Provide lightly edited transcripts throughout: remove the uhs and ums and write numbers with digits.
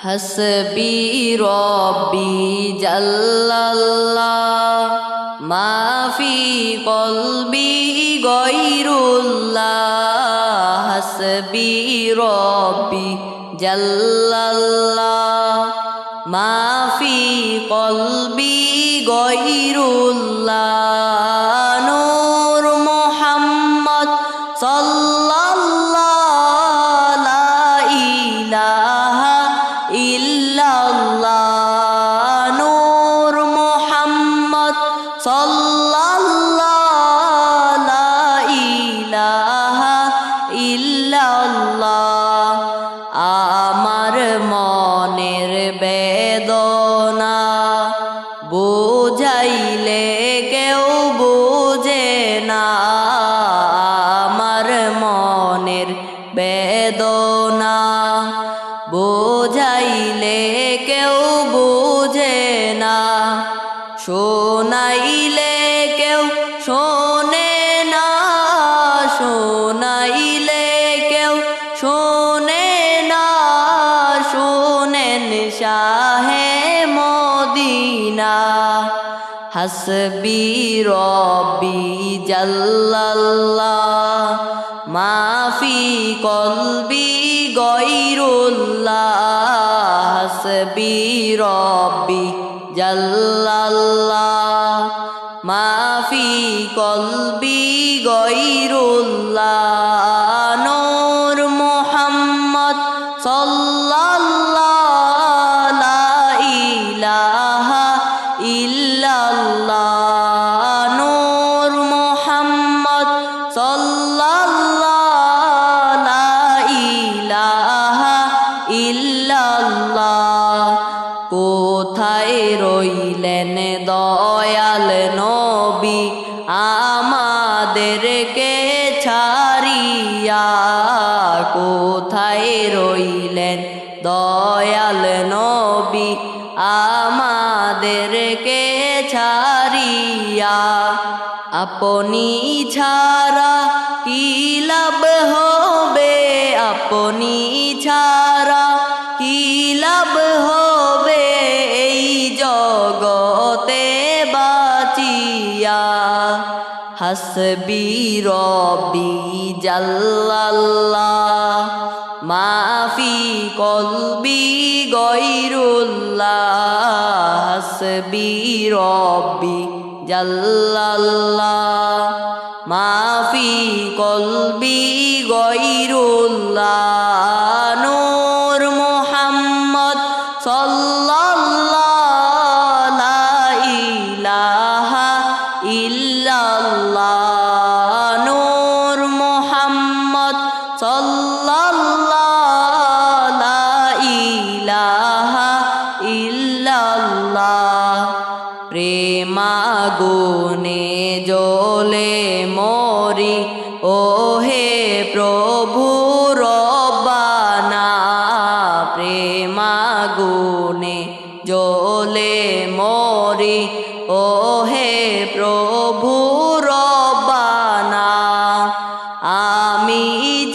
হাসবি রব্বি জাল্লাল্লাহ মাফি কলবি গয়রুল্লাহ হাসবি রব্বি জাল্লাল্লাহ মাফি কলবি গয়রুল্লাহ নূর মুহাম্মদ সাল্লাল্লাহ লা ইলাহা ইল্লাল্লাহ নূর মুহাম্মদ সাল্লাল্লাহ লা ইলাহা ইল্লাল্লাহ আমার মনের বেদনা বুঝাইলে কেউ বুঝে না আমার মনের বেদনা বুঝাইলে কেউ বুঝে না শোনাইলে কেউ শোনে না শোনাইলে কেউ শোনে না শোনেন শাহে মদিনা হাসবি রব্বি জাল্লাল্লাহ মাফি কলবি গয়রুল্লাহ হাসবি রব্বি জাল্লাল্লাহ মাফি কলবি গয়রুল্লাহ নূর মুহাম্মদ সাল্লাল্লাহ লা ইলাহা ইল্লাল্লাহ নূর মুহাম্মদ সাল্লাল্লাহ লা ইলাহা ইল্লাল্লাহ কোথায় রইলেন দয়াল নবী আমাদেরকে ছাড়িয়া কোথায় রইলেন দয়াল নবী আমাদেরকে ছাড়িয়া আপনি ছাড়া কি লাভ হবে আপনি ছাড়া কি লাভ হবে এই জগতে বাঁচিয়া হাসবি রব্বি জাল্লাল্লাহ মাফি কলবি গয়রুল্লাহ হাসবি রব্বি জাল্লাল্লাহ মাফি কলবি গয়রুল্লাহ নূর মুহাম্মদ সাল্লাল্লাহ লা ইলাহা ইল্লাল্লাহ নূর মুহাম্মদ সাল্লাল্লাহ লা ইলাহা ইল্লাল্লাহ প্রেমাগুনে জ্বলে মরি ওহে প্রভু রব্বানা প্রেমাগুনে জ্বলে মরি ওহে প্রভু রব্বানা আমি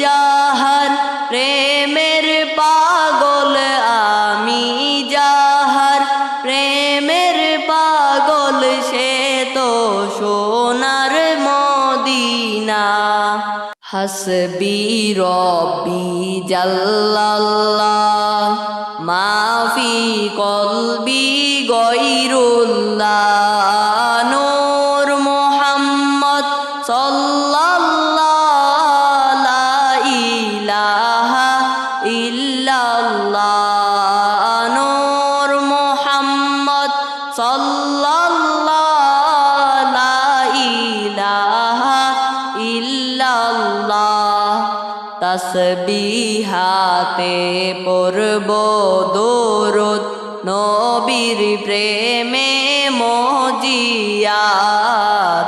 যাহার প্রেমের পাগল আমি যাহার প্রেমের পাগল সে তো সোনার মদিনা হাসবি রব্বি জাল্লাল্লাহ মাফি কলবি গয়রুল্লাহ নূর মুহাম্মদ সাল্লাল্লাহ লা ইলাহা ইল্লাল্লাহ নূর মুহাম্মদ সাল্লাল্লাহ লা ইলাহা ইল্লাল্লাহ তাসবিহাতে পড়ব দরুদ নবীর প্রেমে মজিয়া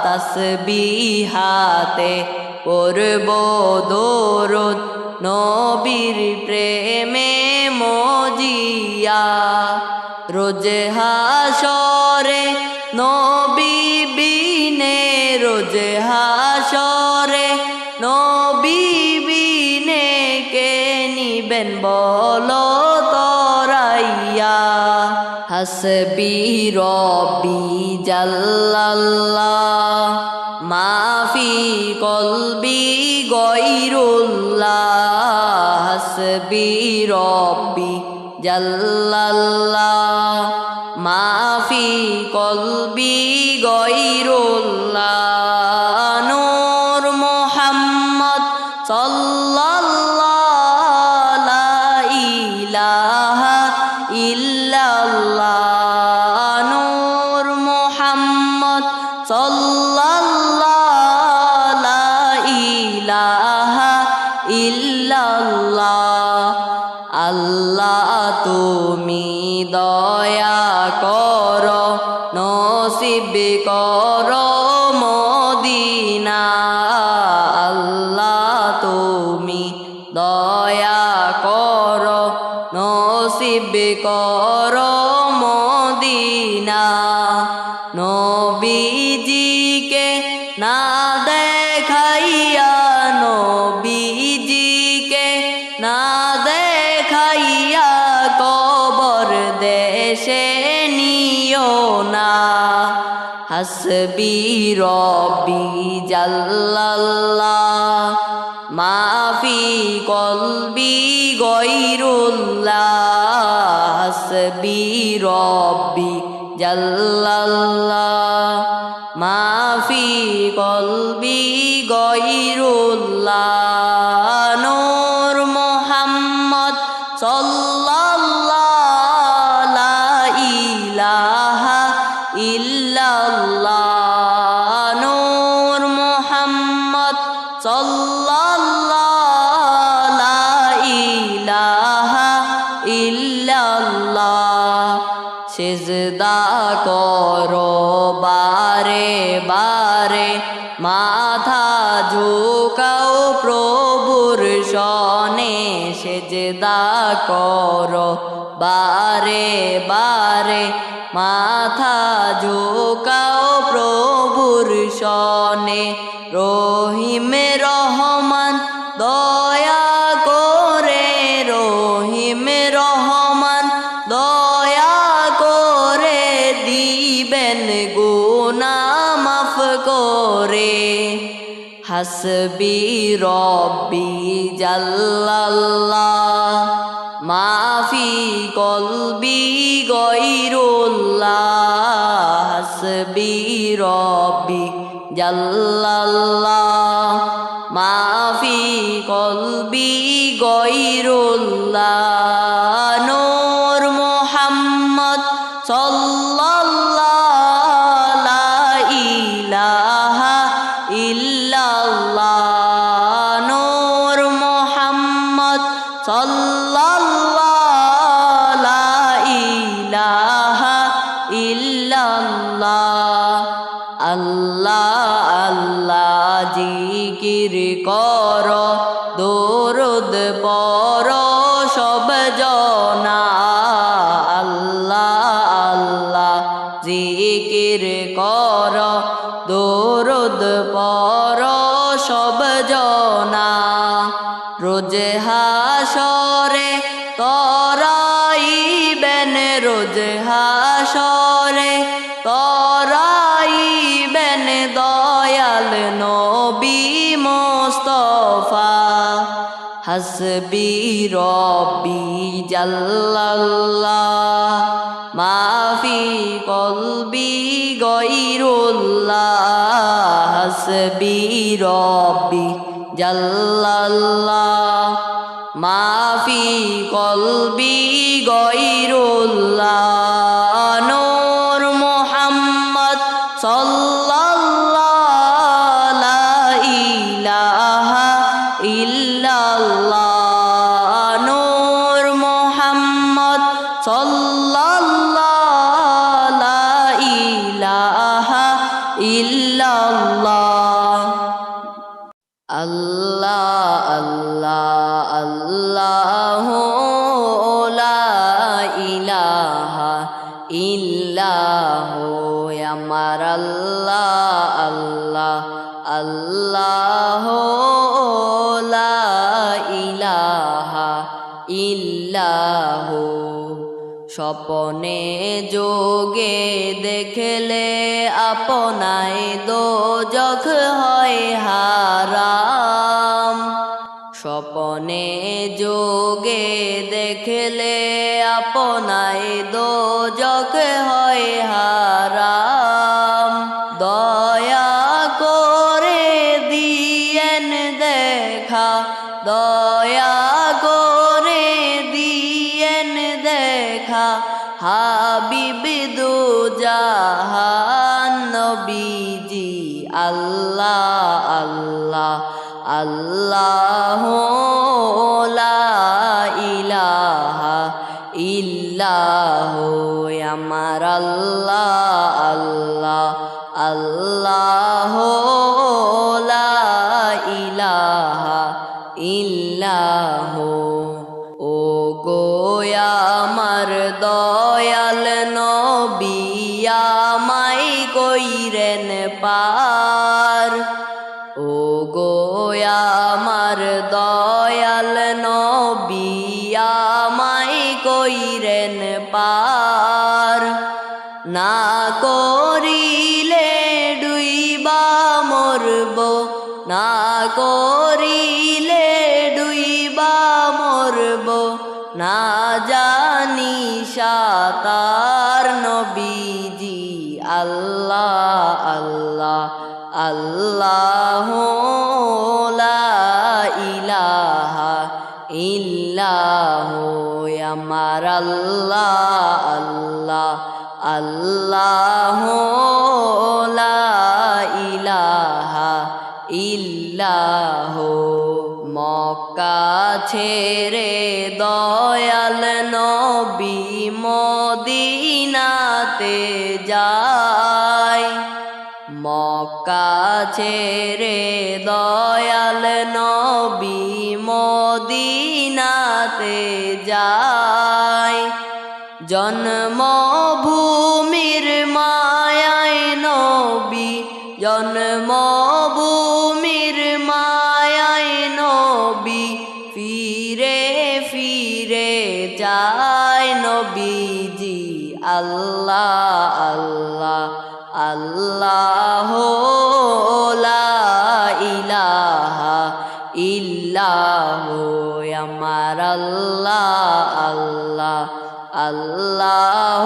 তাসবিহাতে পড়ব দরুদ নবীর প্রেমে মজিয়া রোজ হাসরে নবী বিনে রোজ হাসরে নবী বিনে কে নিবেন বলো তোরা হাসবি রব্বি জাল্লাল্লাহ মাফি কলবি গয়রুল্লাহ হাসবি রব্বি জাল্লাল্লাহ মাফি কলবি গয়রুল্লাহ নূর মুহাম্মদ সাল্লাল্লাহু লা ইলাহা ইল্লাল্লাহ নূর মুহাম্মদ সাল্লাল্লাহু লা ইলাহা ইল্লাল্লাহ আল্লাহ তুমি দয়া করো নসিব করো মদিনা আল্লাহ তুমি দয়া করো নসিব করো মদিনা নবীজিকে না দেখাইয়া নবীজিকে না দেখাইয়া কবর দেশে নিও না হাসবি রব্বি জাল্লাল্লাহ মাফি কলবি গয়রুল্লাহ হাসবি রব্বি জাল্লাল্লাহ মাফি কলবি গয়রুল্লাহ নূর মুহাম্মদ সাল্লাল্লাহু লা ইলাহা ইল্লাল্লাহ নূর মুহাম্মদ সাল্লাল্লাহু লা ইলাহা ইল্লাল্লাহ সিজদা করো বারে বারে মাথা ঝুঁকাও প্রভুর শনে সিজদা করো বারে বারে মাথা ঝুঁকাও প্রভুর শনে রহিম রহমান দয়া করে রহিম রহমান দয়া করে দিবেন গুনাহ মাফ করে হাসবি রব্বি জাল্লাল্লাহ মাফি কলবি গয়রুল্লাহ হাসবি রব্বি জাল্লাল্লাহ মাফি কলবি গয়রুল্লাহ নূর মুহাম্মদ সাল্লাল্লাহু লা ইলাহা ইল্লাল্লাহ নূর মুহাম্মদ সাল্লাল্লাহু লা ইলাহা ইল্লাল্লাহ আল্লাহ আল্লাহ জিকির করো দরুদ পড়ো সব জনা আল্লাহ আল্লাহ জিকির করো দরুদ পড়ো সব জনা রোজ হাসরে তরাইবেন রোজ হাসরে তরাইবেন দয়াল নবী মুস্তাফা হাসবি রব্বি জাল্লাল্লাহ মাফি কলবি গয়রুল্লাহ হাসবি রব্বি জাল্লাল্লাহ মাফি কলবি গয়রুল্লাহ নূর মুহাম্মদ সাল্লাল্লাহু লা ইলাহা ইল্লাল্লাহ নূর মুহাম্মদ সাল্লাল্লাহু লা ইলাহা ইল্লাল্লাহ আল্লাহ আল্লাহ আল্লাহু লা ইলাহা ইল্লাহু আমার আল্লাহ আল্লাহ আল্লাহু লা ইলাহা ইল্লাহু স্বপনে যোগে দেখলে আপনায় দোজখ হয় হারাম। স্বপনে যোগে দেখলে আপনায় দোজখ হয় হারাম। দয়া করে দিয়েন দেখা, দয়া করে দিয়েন দেখা, হাবিব দু জাহান নবীজি। আল্লাহ আল্লাহ আল্লাহ লা ইলাহা ইল্লাহু আমার আল্লাহ আল্লাহ আল্লাহ লা ইলাহা ইল্লাহু। ও গো আমার দয়াল নবী আমায় কইরেন পার। ও গো আমার দয়াল নবী আমায় কইরেন পার। না করিলে ডুইবা মরব, না করিলে ডুইবা মরব, না জানি সাতার নবীজি। আল্লাহ আল্লাহ আল্লাহ লা ইলাহা ইল্লাহু আমার আল্লাহ আল্লাহ আল্লাহ লা ইলাহা ইল্লাহু। মক্কা ছেড়ে দয়াল নবী মদিনাতে যায়। মক্কা ছেড়ে দয়াল নবী মদিনাতে যায়। জন্মভূমির মায়ায় নবী, জন্মভূমির মায়ায় নবী, ফিরে ফিরে যায় নবীজি। আল্লাহ আল্লাহ আল্লাহ লা ইলাহা ইল্লাহু আমার আল্লাহ আল্লাহ আল্লাহ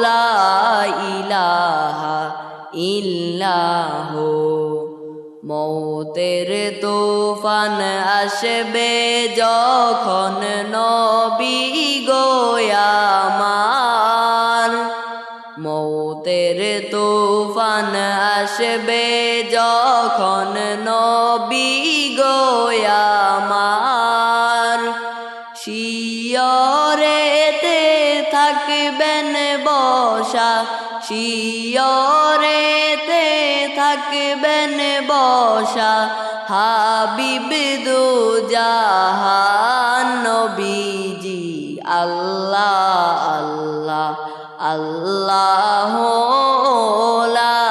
লা ইলাহা ইল্লাহু। মৌতের তুফান আসবে যখন নবী গো আমার। মৌতের তুফান আসবে যখন নবী গো আমার। শিয়রেতে থাকবেন বসা, শিয়রেতে থাকবেন বসা, হাবিব দু জাহান নবীজি। আল্লাহ আল্লাহ আল্লাহ লা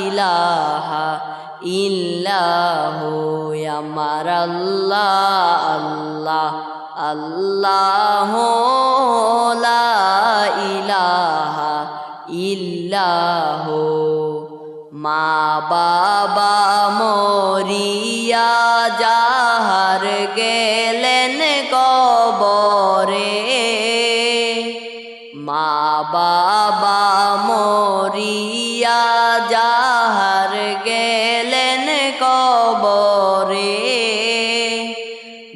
ইলাহা ইল্লাহু আমার আল্লাহ আল্লাহ আল্লাহ লা ইলাহা ইল্লাহু। মা বাবা মরিয়া যাহার গেলেন কবরে, মা বাবা মরিয়া যাহার গেলেন কবরে,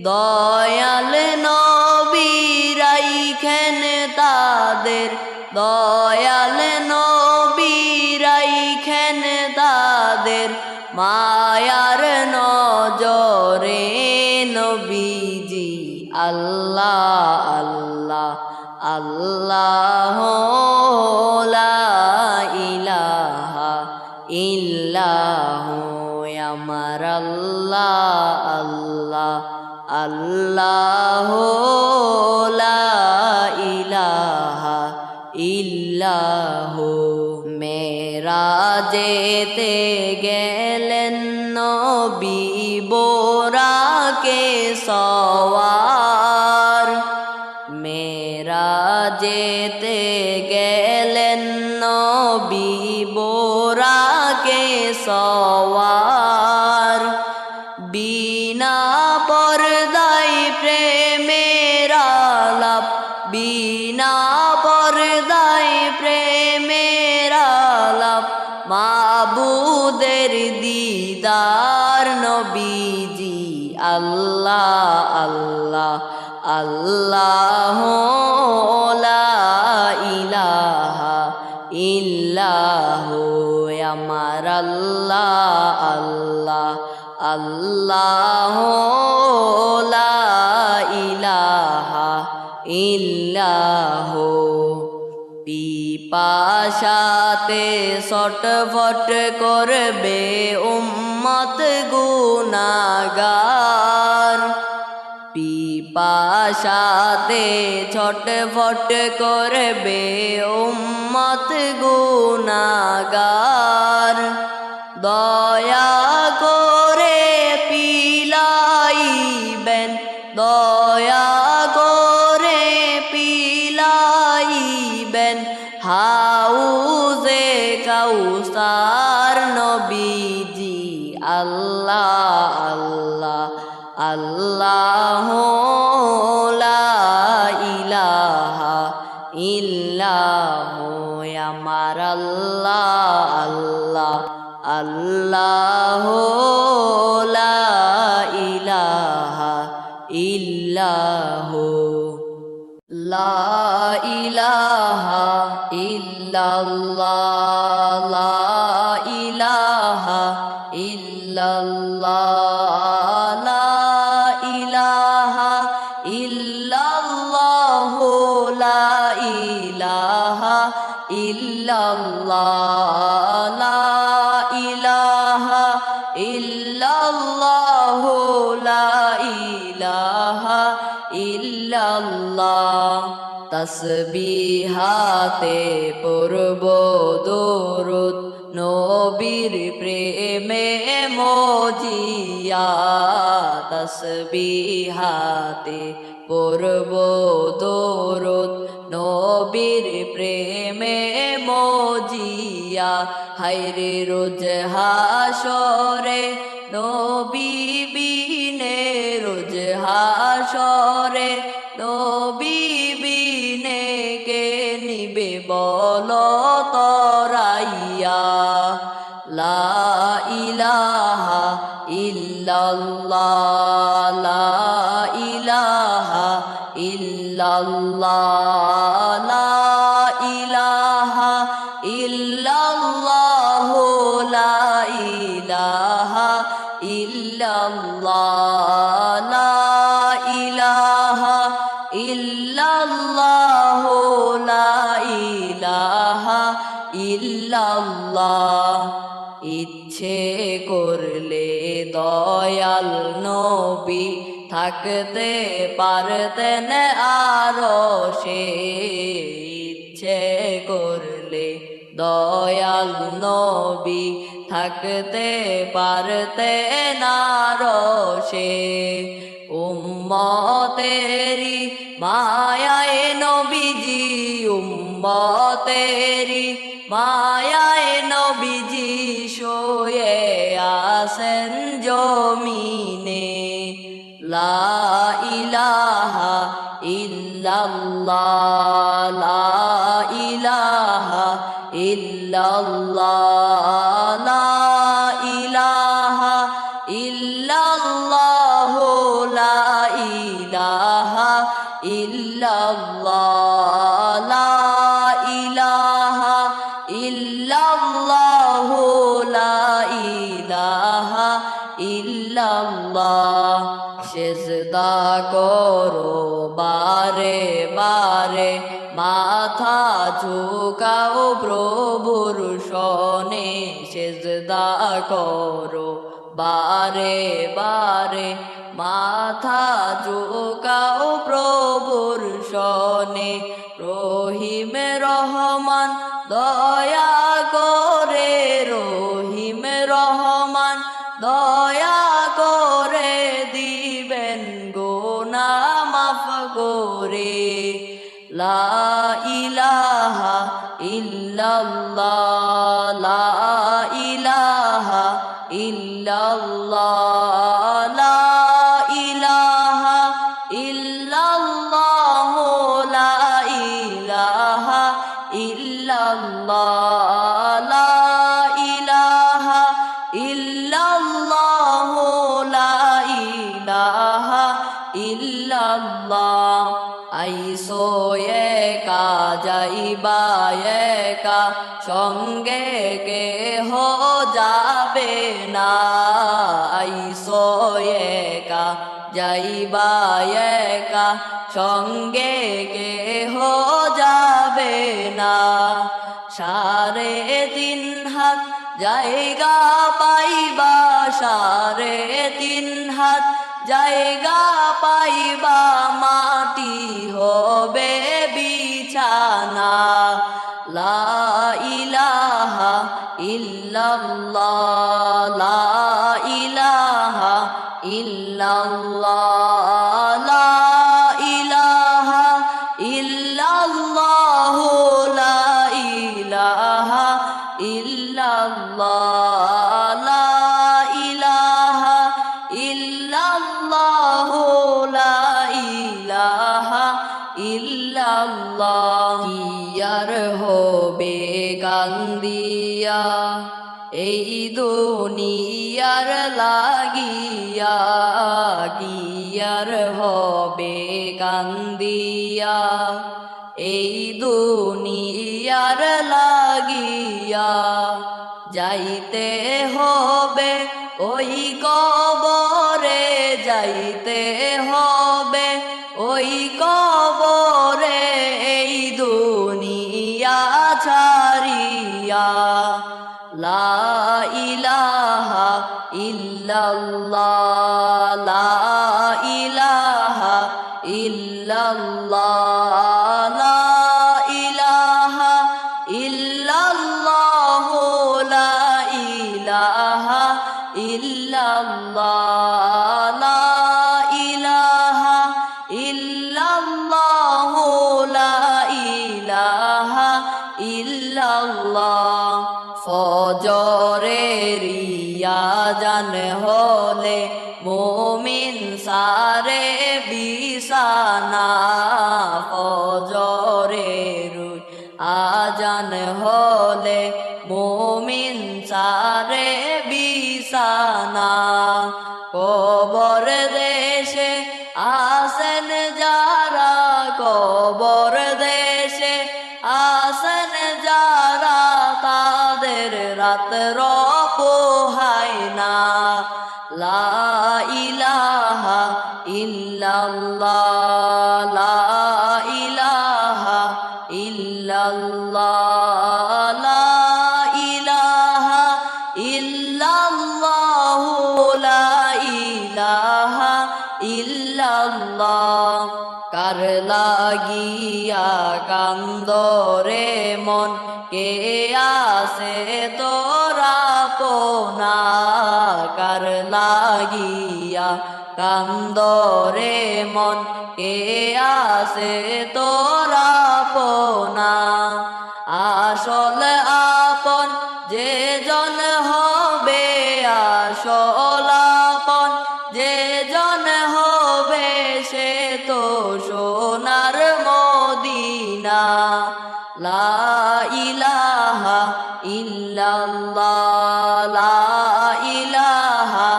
দয়াল নবী রাইখেন তাদের, দয়াল নবী রাইখেন তাদের মায়ার নজরে নবীজি। আল্লাহ আল্লাহ আল্লাহ লা ইলাহা ইল্লাহু আমার আল্লাহ আল্লাহ আল্লাহ লা ইলাহা ইল্লাহু। মেরাজেতে গেলেন নবী বোরাকে সওয়ার, মেরা মেরাজেতে গেলেন নবী বোরাকে সওয়ার বিনা পর্দায় প্রেমের আলাপ বিনা পর্দায় প্রেমের আলাপ মাবুদের দিদার নবীজি আল্লাহ আল্লাহ আল্লাহ লা ইলাহা ইল্লাহু আমার আল্লাহ আল্লাহ আল্লাহ লা ইলাহা ইল্লাহু পিপাসাতে ছটফট করবে উম্মত গুনাহগার পিপাসাতে ছটফট করবে উম্মত গুনাহগার দয়া করে পিলাইবেন দয়া করে পিলাইবেন হাউজে কাউসার নবীজি আল্লাহ আল্লাহ আল্লাহ লা ইলাহা ইল্লাহু আমার আল্লাহ আল্লাহ আল্লাহ লা ইলাহা ইল্লাহু লা ইলাহা ইল্লাল্লাহ লা ইলাহা ইল্লাল্লাহ লা ইলাহা ইল্লাল্লাহ লা ইলাহা ইল্লাল্লাহ লা ইলাহা ইল্লাল্লাহ লা ইলাহা ইল্লাল্লাহ তসবিহাতে পড়ব দরুদ নবীর প্রেমে মজিয়া তসবিহাতে পড়ব দরুদ নবীর প্রেমে মজিয়া হায়রে রোজ হাসরে নবী বিনে রোজ হাসরে নবী বিনে কে নিবে বলো তরাইয়া লা ইলাহা ইল্লাল্লাহ লা ইলাহা ইল্লাল্লাহ লা ইলাহা ইল্লাল্লাহ লা ইলাহা ইল্লাল্লাহ লা ইলাহা ইল্লাল্লাহ লা ইলাহা ইল্লাল্লাহ ইচ্ছে করলে দয়াল নবী থাকতে পারতেন আরশে ইচ্ছে করলে দয়াল নবী থাকতে পারতেন আরশে উম্মতেরি মায়ায় নবীজি উম্মতেরি মায়ায় নবীজি শুয়ে আছেন জমিনে লা ইলাহা ইল্লাল্লাহ লা ইলাহা ইল্লাল্লাহ লা ইলাহা ইল্লাল্লাহ লা ইলাহা ইল্লাল্লাহ লা ইলাহা ইল্লাল্লাহ লা ইলাহা ইল্লাল্লাহ সিজদা করো বারে বারে মাথা ঝুঁকাও প্রভুর শনে সিজদা করো বারে বারে মাথা ঝুঁকাও প্রভুর শনে রহিম রহমান দয়া করে রহিম রহমান দয়া করে দিবেন গোনা মাফ করে লা ইলাহা ইল্লাল্লাহ লা ইলাহা ইল্লাল্লাহ লা ইলাহা ইল্লাল্লাহ লা ইলাহা ইল্লাল্লাহ লা ইলাহা ইল্লাল্লাহ লা ইলাহা ইল্লাল্লাহ আইসো একা যাইবা একা সঙ্গে কেহ যাবে না আইসো একা যাইবা একা সঙ্গে কেহ যাবে না 3.5 হাত জায়গা পাইবা 3.5 হাত জায়গা পাইবা মাটি হবে বিছানা লা ইলাহা ইল্লাল্লাহ লা ইলাহা ইল্লাল্লাহ লা ইলাহা ইল্লাল্লাহ লা ইলাহা ইল্লাল্লাহ লা ইলাহা ইল্লাল্লাহ লা ইলাহা ইল্লাল্লাহ কি আর হবে কান্দিয়া এই দুনিয়ার লাগিয়া কি আর হবে কান্দিয়া এই দুনিয়ার লাগিয়া যাইতে হবে ওই কবরে যাইতে হবে ওই কবরে এই দুনিয়া ছাড়িয়া লা ইলাহা ইল্লাল্লাহ লা ইলাহা ইল্লাল্লাহ লা ইলাহা ইল্লাল্লাহ লা ইলাহা ইল্লাল্লাহ লা ইলাহা ইল্লাল্লাহ লা ইলাহা ইল্লাল্লাহ ফজরের আযান হলে মুমিন সারে বিছানা ফজরের আযান হলে মুমিন সারে বিছানা কবর দেশে আসেন যারা কবর দেশে আসেন যারা তাদের রাত্র পোহায় না লা ইলাহা ইল্লাল্লাহ লা ইলাহা ইল্লাল্লাহ লা ইলাহা ইল্লাল্লাহ লা ইলাহা ইল্লাল্লাহ কার লাগিয়া কান্দরে মন কে আসে তোরা পোনা কার লাগিয়া কান্দরে মন কে আসে তোরা পোনা আসল আপন যে জন হবে আসল আপন যে জন হবে সে তো সোনার মদিনা লা ইলাহা ইল্লাল্লাহ লা ইলাহা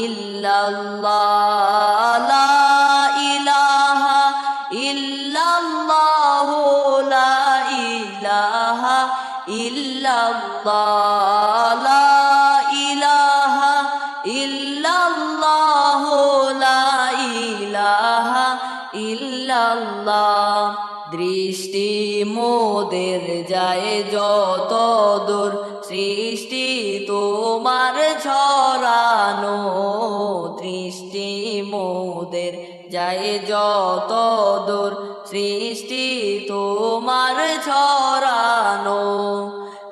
ইল্লাল্লাহ লা ইলাহা ইল্লাল্লাহ লা ইলাহা ইল্লাল্লাহ লা ইলাহা ইল্লাল্লাহ লা ইলাহা ইল্লাল্লাহ দৃষ্টি মোদের যায় যত দূর সৃষ্টি তোমার ছড়ানো দৃষ্টি মোদের যায় যত দূর সৃষ্টি তোমার ছড়ানো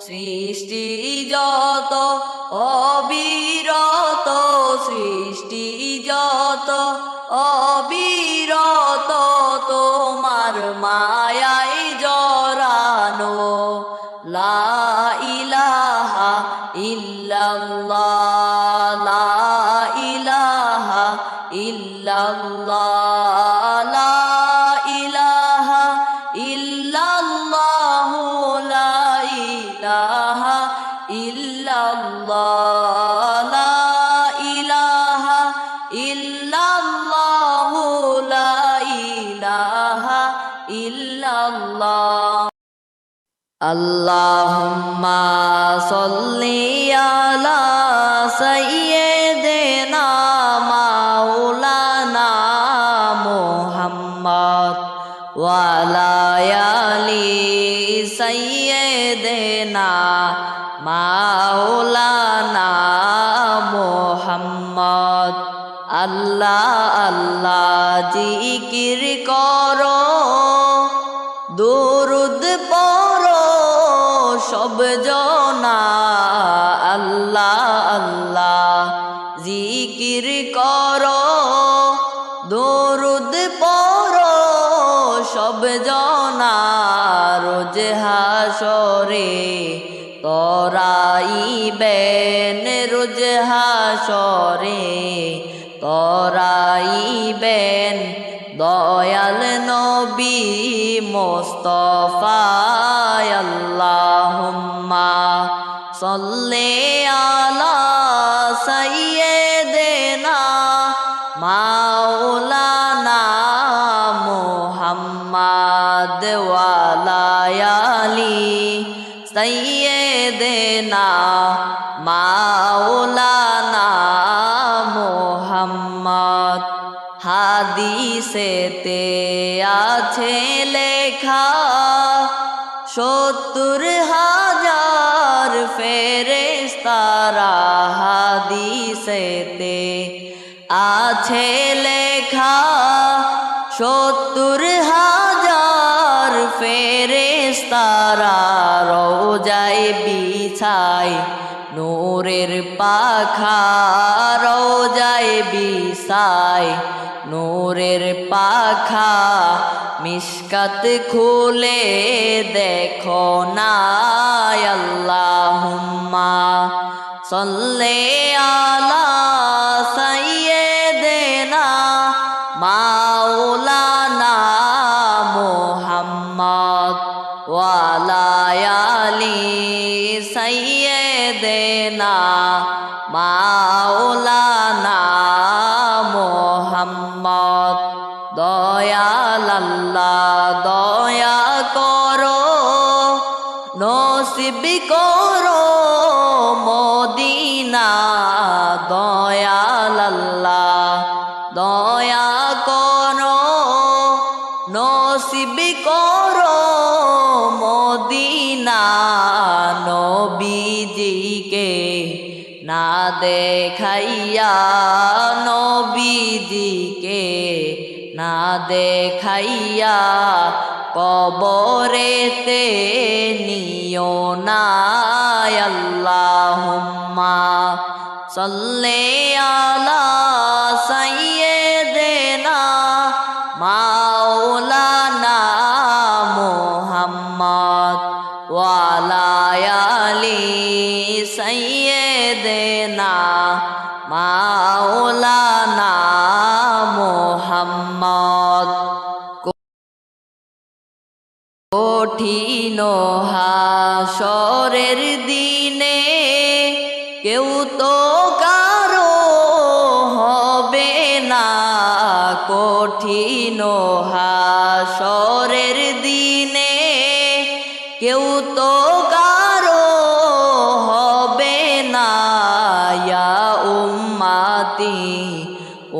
সৃষ্টি যত অবিরত সৃষ্টি যত অবিরত তোমার মায়াই জড়ানো লা ইলাহা ইল্লাল্লাহ লা ইলাহা ইল্লাল্লাহ লা ইলাহা ইল্লাল্লাহ লা ইলাহা ইল্লাল্লাহ লা ইলাহা ইল্লাল্লাহ লা ইলাহা ইল্লাল্লাহ আল্লাহুম্মা সাল্লি আলা সাইয়্যিদিনা মাওলানা মুহাম্মদ ওয়া আলা আলি সাইয়্যিদিনা মাওলানা মুহাম্মদ আল্লাহ আল্লাহ জিকির করো দুরুদ পড়ো সব জনা আল্লাহ আল্লাহ জিকির করো দুরুদ পড়ো সব জনা রোজ হাসরে তরাইবেন রোজ হাসরে তরাইবেন দয়াল নবী মুস্তাফা আল্লাহুম্মা সাল্লি আলা সাইয়্যিদিনা মাওলানা মুহাম্মদ ওয়া আলা আলি সাইয়্যিদিনা মাওলানা মুহাম্মদ হাদিসেতে আছে লেখা ৭০,০০০ ফেরেশতারা হাদিসেতে আছে লেখা ৭০,০০০ ফেরেশতারা রোজায় বিছায় নূরের পাখা রোজায় বিছায় নূরের পাখা মিশকাত খুলে দেখো না আল্লাহুম্মা সাল্লি আলা সাইয়্যিদিনা মাওলানা মুহাম্মদ ওয়া আলা আলি সাইয়্যিদিনা মাওলানা মুহাম্মদ দয়াল আল্লাহ দয়া করো নসিব করো মদিনা দয়াল আল্লাহ দয়া করো নসিব করো মদিনা নবীজিকে না দেখাইয়া নবীজিকে না দেখাইয়া কবরেতে নিও না আল্লাহুম্মা সাল্লি আলা সাইয়্যিদিনা মাওলানা মুহাম্মদ ওয়া আলা আলি সাইয়্যিদিনা মাওলানা মুহাম্মদ কঠিন হাসরের দিনে কেউ তো কারো হবে না কঠিন হাসরের দিনে কেউ তো কারো হবে না ইয়া উম্মতি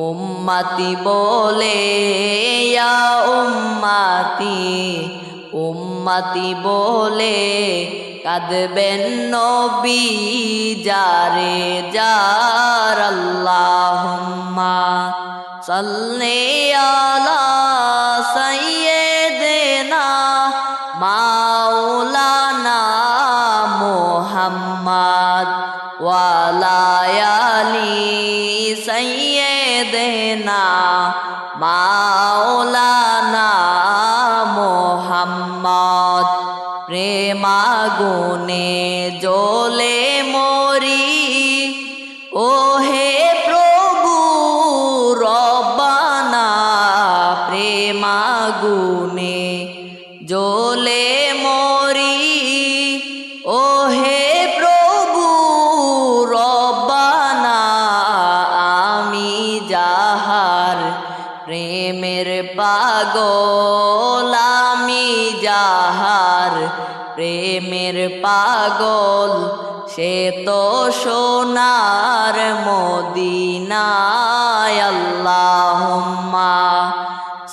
উম্মতি বলে ইয়া উম্মতি উম্মতি বলে কাঁদবেন নবী যারে যার আল্লাহুম্মা সাল্লি আলা সাইয়্যিদিনা মাওলানা মুহাম্মদ ওয়া আলা আলি সাইয়্যিদিনা মাওলানা মোহাম্মদ প্রেমাগুনে জ্বলে মরি ও হে প্রভু রব্বানা প্রেমাগুনে জ্বলে মরি ও হে প্রভু রব্বানা আমি যাহার প্রেমের পাগল আমি যাহার প্রেমের পাগল সে তো সোনার মদিনায় আল্লাহুম্মা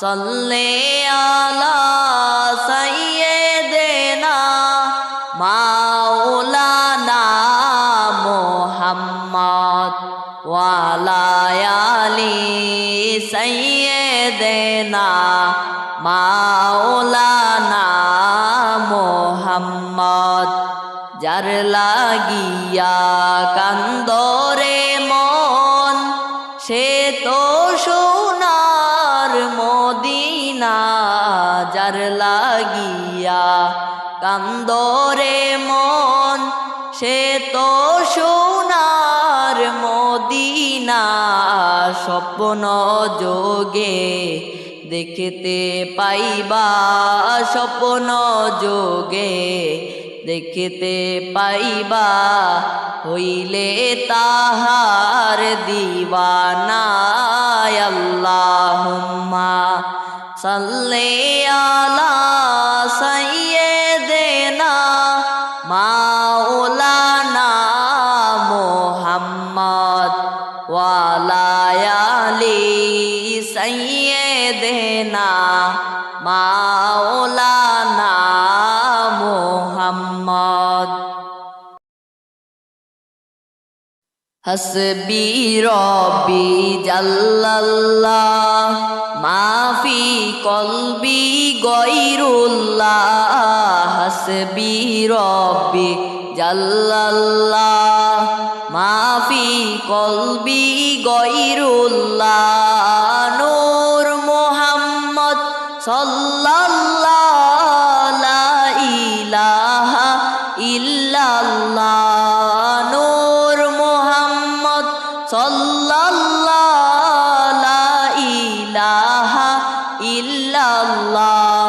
সাল্লি আলা সাইয়্যিদিনা মাওলানা মুহাম্মদ ওয়া আলা আলি সাইয়্যিদিনা মাওলানা মুহাম্মদ যার লাগিয়া কান্দরে মন সে তো সোনার মদিনা যার লাগিয়া কান্দরে মন সে তো সোনার মদিনা স্বপ্ন যোগে দেখতে পাইবা স্বপ্ন যোগে দেখতে পাইবা হইলে তাহার দিওয়ানা আল্লাহুম্মা সাল্লি আলা সাইয়্যিদিনা মাওলানা মুহাম্মদ ওয়া আলা আলি সাইয়্যিদিনা মাওলানা মুহাম্মদ হাসবি রব্বি জাল্লাল্লাহ মাফি কলবি গয়রুল্লাহ হাসবি রব্বি জাল্লাল্লাহ মাফি কলবি গয়রুল্লাহ নূর মুহাম্মদ সাল্লাল্লাহু লা ইলাহা ইল্লাল্লাহ নূর মুহাম্মদ সাল্লাল্লাহু লা ইলাহা ইল্লাল্লাহ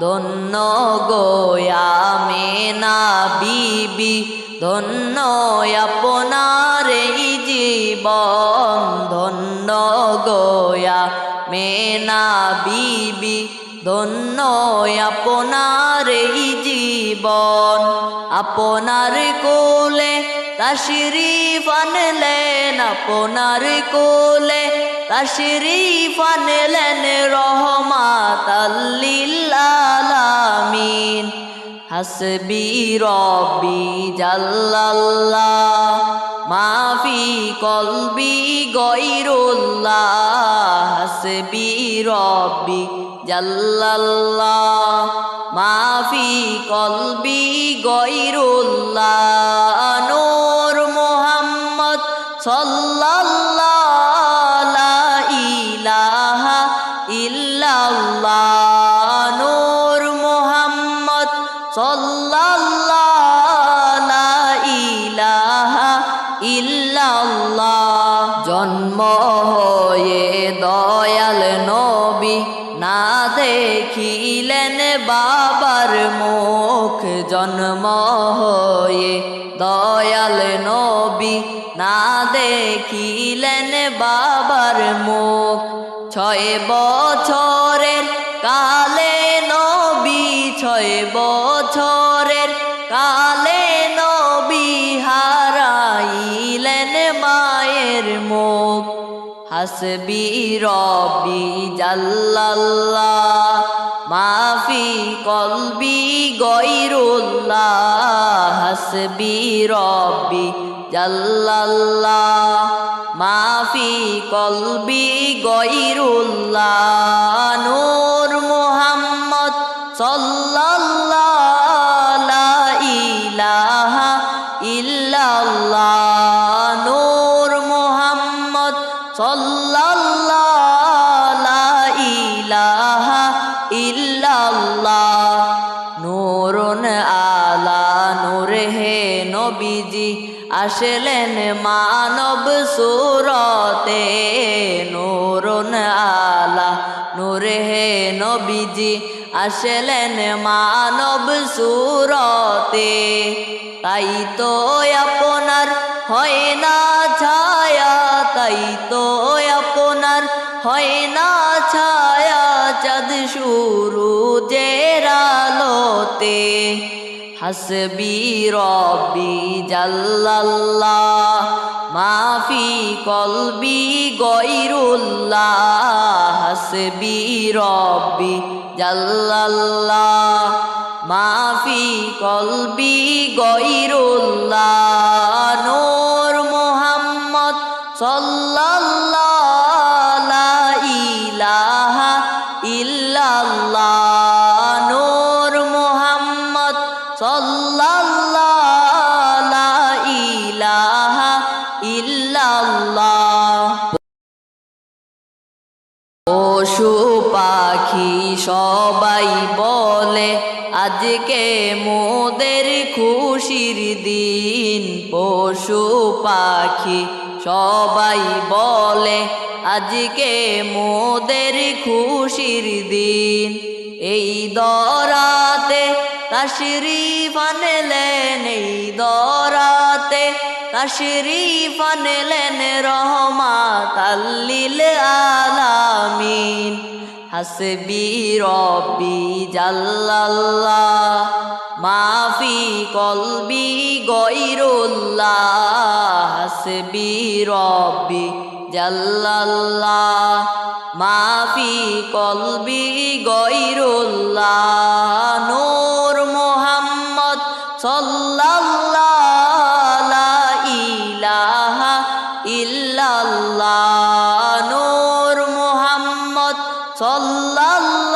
ধন্য গোয়া মেনা বিবি ধন্য আপনার এই জীবন ধন্য গোয়া মেনা বিবি ধন্য আপনার এই জীবন আপনার কোলে তাশরীফ আনলেন আপনার কোলে তাশরীফ আনলেন রহমাতাল লিল আলামিন হাসবি রব্বি জাল্লাল্লাহ মাফি কলবি গয়রুল্লাহ হাসবি রব্বি জাল্লাল্লাহ মাফি কলবি গয়রুল্লাহ নূর মুহাম্মদ সাল্লাল্লাহু লা ইলাহা ইল্লাল্লাহ নূর মুহাম্মদ সাল্লাল্লাহু লা ইলাহা ইল্লাল্লাহ জন্ম হয়ে দয়াল নবী না দেখিলেন বাবার মুখ জন্ম হয়ে দয়াল নবী না দেখিলেন বাবার মুখ 6 বছরের কালে নবী 6 বছরের কালে নবী হারাইলেন মায়ের মুখ হাসবি রব্বি জাল্লাল্লাহ মাফি কলবি গয়রুল্লাহ হাসবি রব্বি জাল্লাল্লাহ মাফি কলবি গয়রুল্লাহ নূর মুহাম্মদ সাল্লাল্লাহু লা ইলাহা ইল্লাল্লাহ নূর মুহাম্মদ সাল্লাল্লাহু লা ইলাহা ইল্লাল্লাহ নবীজি আসলেন মানব সুরতে নূরুন আলা নূর হে নবীজি আসলেন মানব সুরতে তাই তো আপনার হয় না ছায়া তাই তো আপনার হয় না ছায়া চাঁদ সূরজের আলোতে হাসবি রব্বি জাল্লাল্লাহ মাফি কলবি গয়রুল্লাহ হাসবি রব্বি জাল্লাল্লাহ মাফি কলবি গয়রুল্লাহ নূর মুহাম্মদ সাল্লাল্লাহু লা ইলাহা ইল্লাল্লাহ নূর মুহাম্মদ সাল্লাল্লাহু লা ইলাহা ইল্লাল্লাহ পশু পাখি সবাই বলে আজকে মোদের খুশির দিন পশু পাখি সবাই বলে আজকে মোদের খুশির দিন এই দরাতে তাশরীফ আনলেন এই দরাতে তাশরীফ আনলেন রহমাতাল লিল আলামিন হাসবি রব্বি জাল্লাল্লাহ মাফি কলবি গয়রুল্লাহ হাসবি রব্বি জাল্লাল্লাহ মাফি কলবি গয়রুল্লাহ নূর মুহাম্মদ সাল্লাল্লাহু লা ইলাহা ইল্লাল্লাহ নূর মুহাম্মদ সাল্লাল্লাহু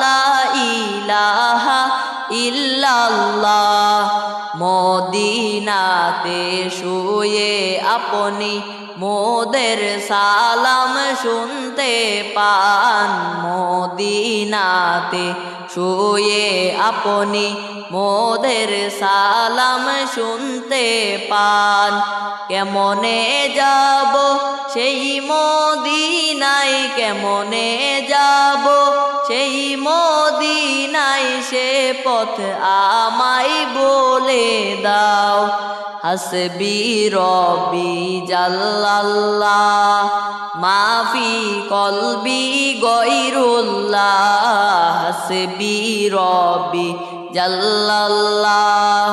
লা ইলাহা ইল্লাল্লাহ মদিনাতে শুয়ে আপনি মোদের সালাম শুনতে পান মদিনাতে শুয়ে আপনি মোদের সালাম শুনতে পান কেমনে যাব সেই মদিনায় কেমনে যাব সেই মদিনায় সে পথ আমায় বলে দাও হাসবি রব্বি জাল্লাল্লাহ মাফি কলবি গয়রুল্লাহ হাসবি রব্বি জাল্লাল্লাহ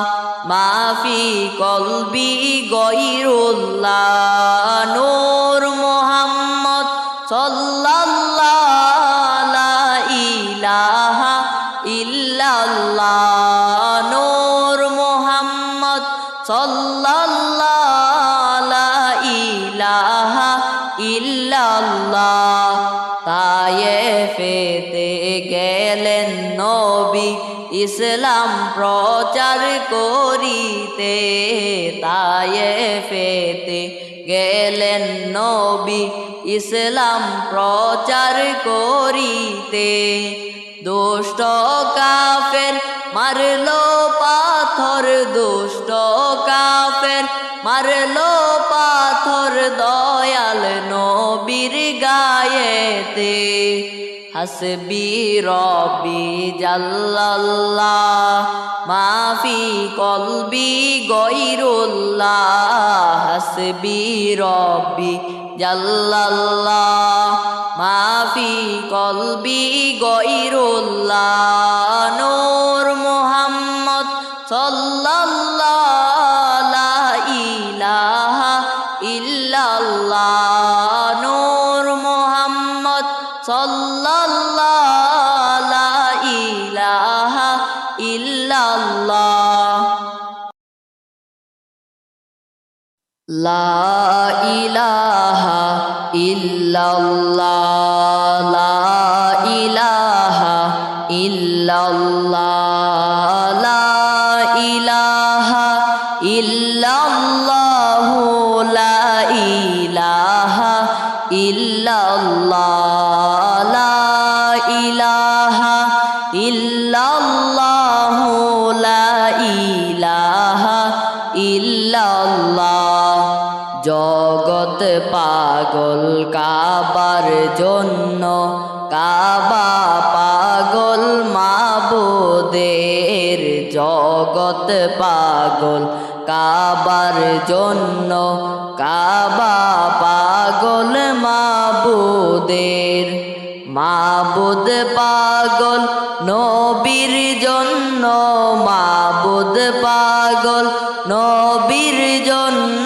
মাফি কলবি গয়রুল্লাহ নূর মুহাম্মদ সাল্লাল্লাহু লা ইলাহা ইল্লাল্লাহ নূর মুহাম্মদ সাল্লাল্লাহু লা ইলাহা ইল্লাল্লাহ তায়েফেতে গেলেন নবী ইসলাম প্রচার করিতে তায়েফেতে গেলেন নবী ইসলাম প্রচার করিতে দুষ্ট কাফের মারলো পাথর দুষ্ট কাফের মারলো পাথর দয়াল নবীর গায়েতে হাসবি রব্বি জাল্লাল্লাহ মাফি কলবি গয়রুল্লাহ হাসবি রব্বি জাল্লাল্লাহ মাফি কলবি গয়রুল্লাহ নূর মুহাম্মদ সাল্লাল্লাহু লা ইলাহা ইল্লাল্লাহ নূর মুহাম্মদ সাল্লাল্লাহু লা ইলাহা ইল্লাল্লাহ লা ইলাহা ইল্লাল্লাহ লা ইলাহা ইল্লাল্লাহ লা ইলাহা ইল্লাল্লাহ লা ইলাহা ইল্লাল্লাহ লা ইলাহা ইল্লাল্লাহ লা ইলাহা পাগল কাবার জন্য, কাবা পাগল মাবুদের জগৎ পাগল কাবার জন্য, কাবা পাগল মাবুদের। মাবুদ পাগল নবীর জন্য, মাবুদ পাগল নবীর জন্য,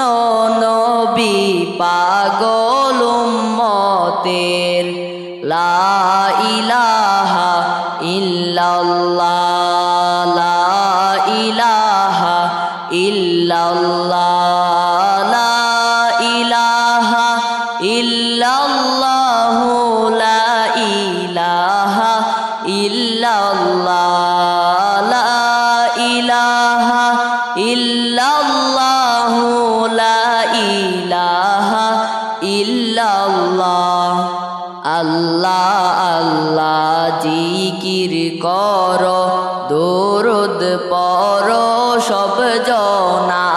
নবী পাগল উম্মতের। লা ইলাহা ইল্লাল্লাহ, লা ইলাহা ইল্লাল্লাহ, লা ইলাহা ইল্লাল্লাহ, লা ইলাহা ইল্লাল্লাহ, লা ইলাহা ইল্লাল্লাহ, লা ইলাহা ইল্লাল্লাহ। আল্লাহ আল্লাহ জিকির করো, দরুদ পড়ো সব জনা।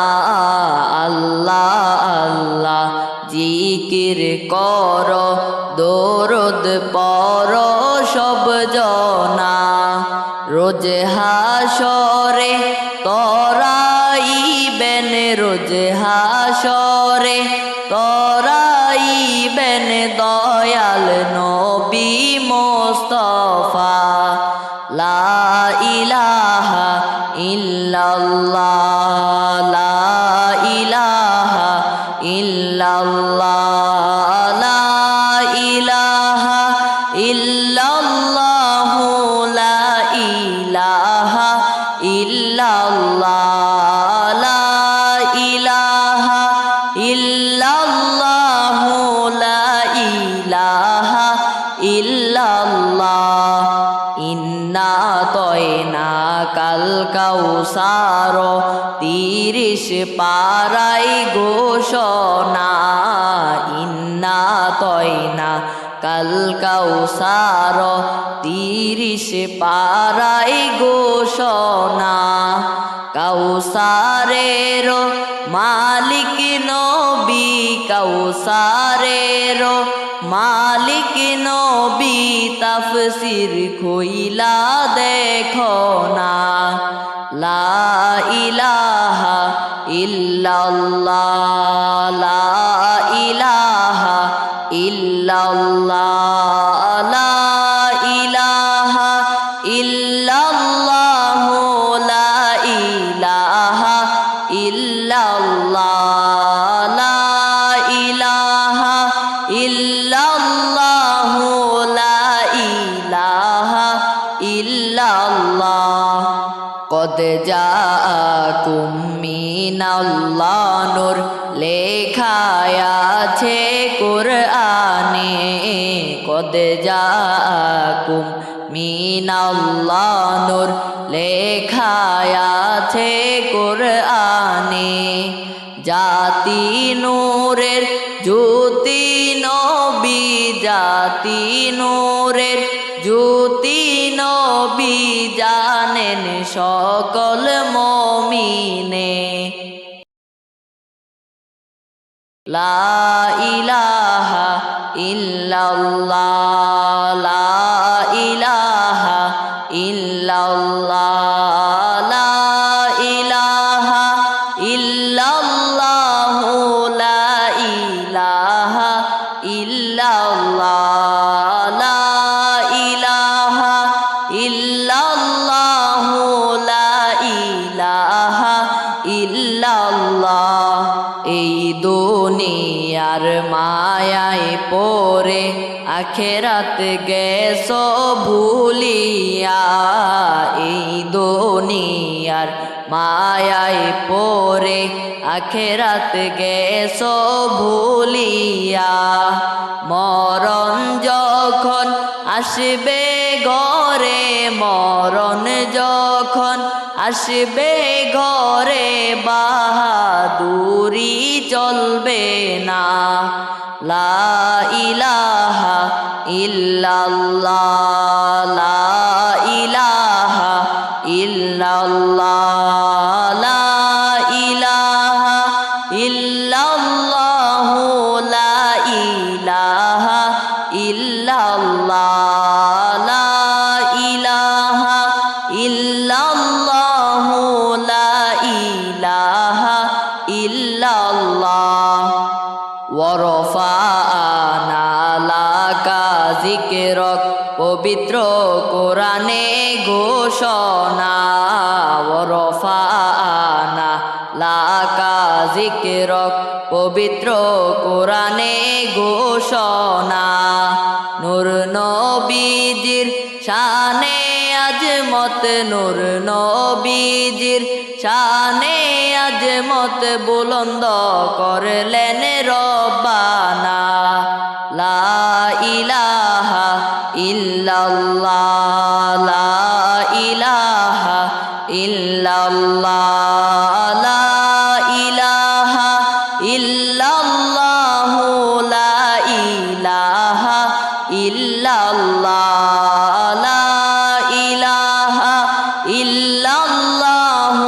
আল্লাহ আল্লাহ জিকির করো, দরুদ পড়ো সব জনা। রোজ হাসরে তরাইবেন, রোজ হাসরে তরাইবেন দয়াল নবী মুস্তাফা। লা ইলাহা ইল্লাল্লাহ, লা ইলাহা ইল্লাল্লাহ, লা ইলাহা ইল্লাল্লাহ, লা ইলাহা ইল্লাল্লাহ, লা ইলাহা ইল্লাল্লাহ, লা ইলাহা ইল্লাল্লাহ। ইন্না তয়না কাল কাউসার 30 পারাই ঘোষণা। ইন্না তয়না কাল কাউসার 30 পারাই ঘোষণা। কাউসারের মালিক নবী, কাউসারের মালিক নবী, তাফসীর খুইলা দেখো না। লা ইলাহা ইল্লাল্লাহ, লা ইলাহা ইল্লাল্লাহ, লা ইলাহা ইল্লাল্লাহ, লা ইলাহা ইল্লাল্লাহ, লা ইলাহা ইল্লাল্লাহ, লা ইলাহা ইল্লাল্লাহ। কদ জাআকুম মিনাল্লাহ নূর, লেখায় আছে কুরআনে। কদ জাআকুম মিনাল্লাহ নূর, লেখায় আছে কুরআনে। জাতি নূরের জ্যোতি নবী, জাতি নূরের জ্যোতি নবী, জানেন সকল মুমিনে। লা ইলাহা ইল্লাল্লাহ, লা ইলাহা ইল্লাল্লাহ, লা ইলাহা ইল্লাল্লাহ, লা ইলাহা ইল্লাল্লাহ, লা ইলাহা ইল্লাল্লাহ, লা ইলাহা ইল্লাল্লাহ। এই দুনিয়ার মায়ায় পড়ে আখেরাত গেছো ভুলিয়া। এই দুনিয়ার মায়ায় পড়ে আখেরাত গেছো ভুলিয়া। মরণ যখন আসবে ঘরে, মরণ যখন আসবে ঘরে, বাহাদুরি চলবে না। লা ইলাহা ইল্লাল্লাহ, লা ইলাহা ইল্লাল্লাহ, লা ইলাহা ইল্লাল্লাহ, লা পবিত্র কোরআনে ঘোষণা ওরফানা লাকা যিকরক পবিত্র কোরআনে ঘোষণা নূর নবীজির শানে আজমত নূর নবীজির শানে আজমত বুলন্দ করলেন রব্বানা লা ইলাহা ইল্লাল্লাহ লা ইলাহা ইল্লাল্লাহ লা ইলাহা ইল্লাল্লাহ লা ইলাহা ইল্লাল্লাহ লা ইলাহা ইল্লাল্লাহ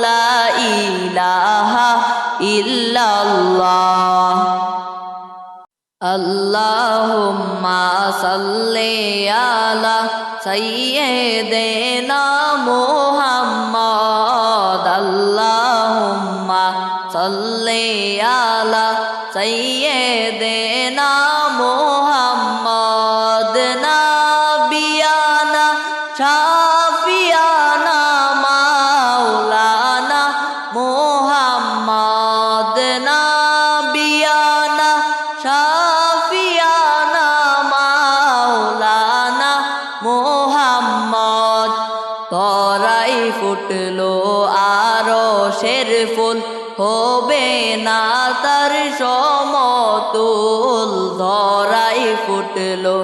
লা ইলাহা ইল্লাল্লাহ আল্লাহুম্মা সাল্লি আলা সাইয়্যিদিনা মুহাম্মদ আল্লাহুম্মা সাল্লি আলা সাইয়্যিদিনা মুহাম্মদ নাবিয়ানা শাফিয়ানা মাওলানা মুহাম্মদ নাবিয়ানা শাফিয়ানা মাওলানা মুহাম্মদ তরাই ফুটলো আরশের ফুল হবে না তার সমতুল ধরাই ফুটলো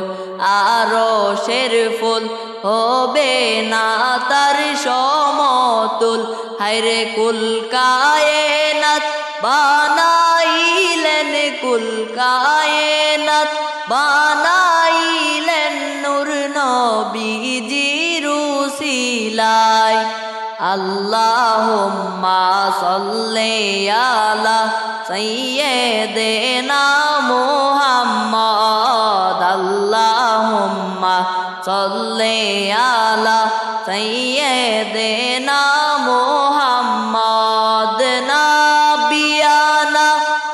আরশের ফুল হবে না তার সমতুল হায়রে কুল কায়নাত বানাইলেন কুল কায়নাত বানাইলেন নূর নবীজির উসিলায় আল্লাহুম্মা সাল্লি আলা সাইয়্যিদিনা মুহাম্মদ আল্লাহুম্মা সাল্লি আলা সাইয়্যিদিনা মুহাম্মদ নাবিয়ানা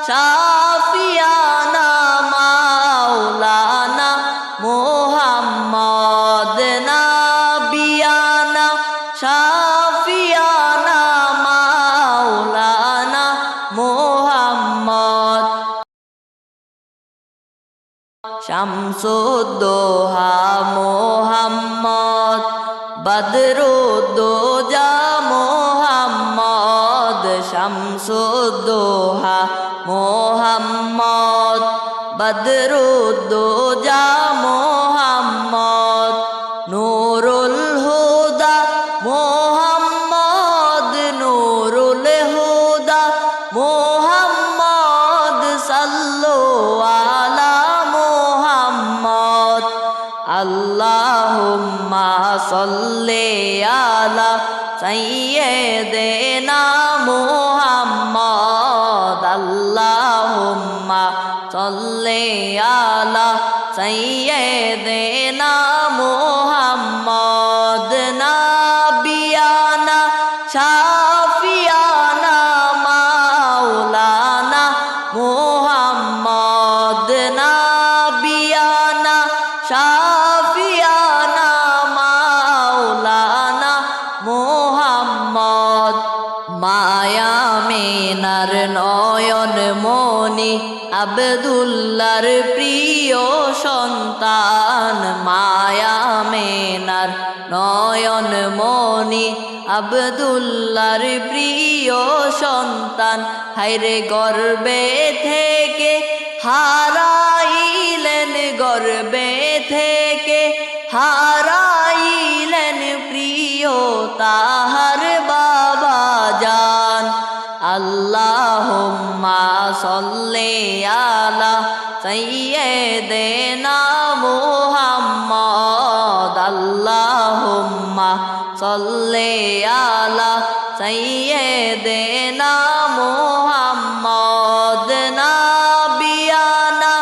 শাফিয়ানা মাওলানা মুহাম্মদ নাবিয়ানা শাফিয়ানা মাওলানা মুহাম্মদ শামসুদ্দোহা মুহাম্মদ বদরুদ্দোজা মুহাম্মদ শামসুদ্দোহা মুহাম্মদ বদরুদ্দোজা মুহাম্মদ নূরুল হুদা মুহাম্মদ নূরুল হুদা মুহাম্মদ সাল্লু আলা মুহাম্মদ আল্লাহুম্মা সাল্লি আলা সাইয়্যিদিনা মুহাম্মদ আল্লাহুম্মা সাল্লি আলা সাইয়্যিদিনা মুহাম্মদ নাবিয়ানা শাফিয়ানা মাওলানা মুহাম্মদ নাবিয়ানা শাফিয়ানা মাওলানা মুহাম্মদ মায়া মিনার নয়ন মনি আব্দুল্লাহর প্রিয় সন্তান মায়া মিনার নয়ন মনি আব্দুল্লাহর প্রিয় সন্তান হায়রে গর্বে থেকে হারাইলেন গর্বে থেকে হারাইলেন প্রিয় তাহার বাবা জান আল্লাহুম্মা সাল্লি আলা সাইয়্যিদিনা মুহাম্মদ আল্লাহুম্মা সাল্লি আলা সাইয়্যিদিনা মুহাম্মদ নাবিয়ানা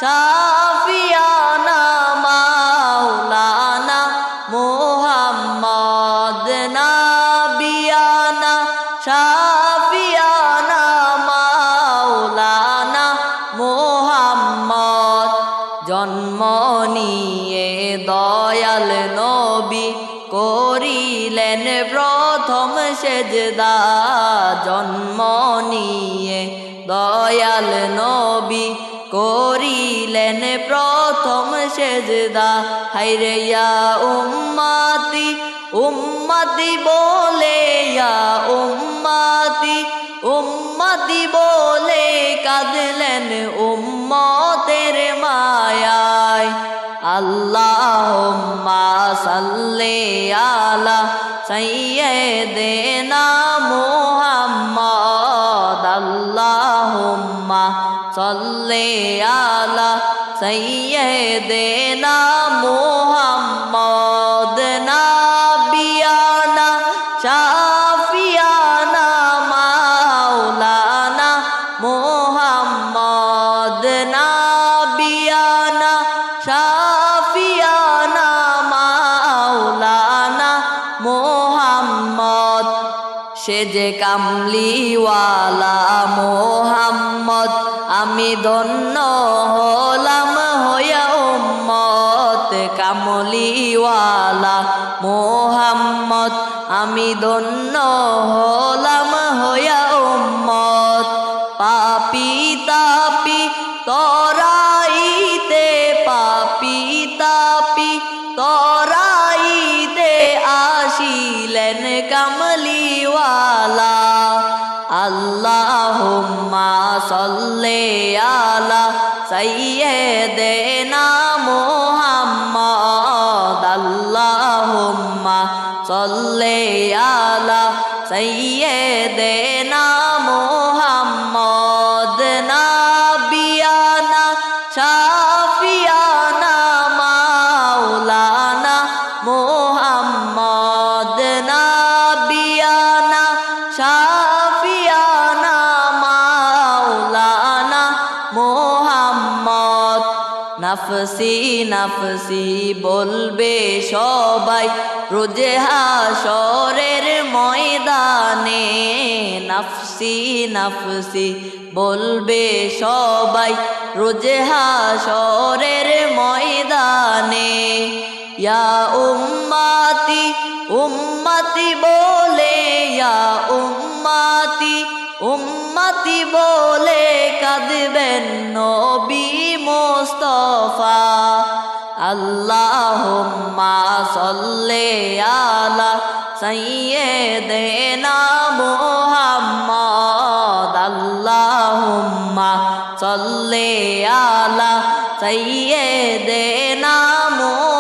শাফিয়ানা মাওলানা মুহাম্মদ নাবিয়ানা শাফিয়ানা মাওলানা মুহাম্মদ জন্ম নিয়ে দয়া করিলেন প্রথম সেজদা জন্ম নিয়ে দয়াল নবী করিলেন প্রথম সেজদা হায়রে ইয়া উম্মতি উম্মতি বলে ইয়া উম্মতি উম্মতি বলে কাঁদলেন উম্মতের মায়ায় আল্লাহুম্মা সাল্লি আলা সাইয়্যিদিনা মুহাম্মদ আল্লাহুম্মা সাল্লি আলা সাইয়্যিদিনা মুহাম্মদ নাবিয়ানা শাফিয়ানা মাওলানা মুহাম্মদ নাবিয়ানা শাফিয়ানা মাওলানা মুহাম্মদ সে যে কামলিওয়ালা মুহাম্মদ আমি ধন্য হলাম হইয়া উম্মত কামলিওয়ালা মুহাম্মদ আমি ধন্য হলাম হইয়া উম্মত পাপি তাপি তরাইতে পাপি তাপি তরাইতে আসিলেন কামলিওয়ালা আল্লাহুম্মা সাল্লি আলা সাইয়্যিদিনা মুহাম্মদ আল্লাহুম্মা সাল্লি আলা সাইয়্যিদিনা মুহাম্মদ নাবিয়ানা শাফিয়ানা মাওলানা মুহাম্মদ নাবিয়ানা শাফিয়ানা মাওলানা মুহাম্মদ নফসি নফসি বলবে সবাই রোজে হাশরের ময়দানে নফসি নফসি বলবে সবাই রোজে হাশরের ময়দানে ইয়া উম্মতি উম্মতি বলে ইয়া উম্মতি উম্মতি বলে কাঁদবেন নবী মুস্তাফা আল্লাহুম্মা সাল্লি আলা সাইয়্যিদিনা মুহাম্মদ আল্লাহুম্মা সাল্লি আলা সাইয়্যিদিনা মুহাম্মদ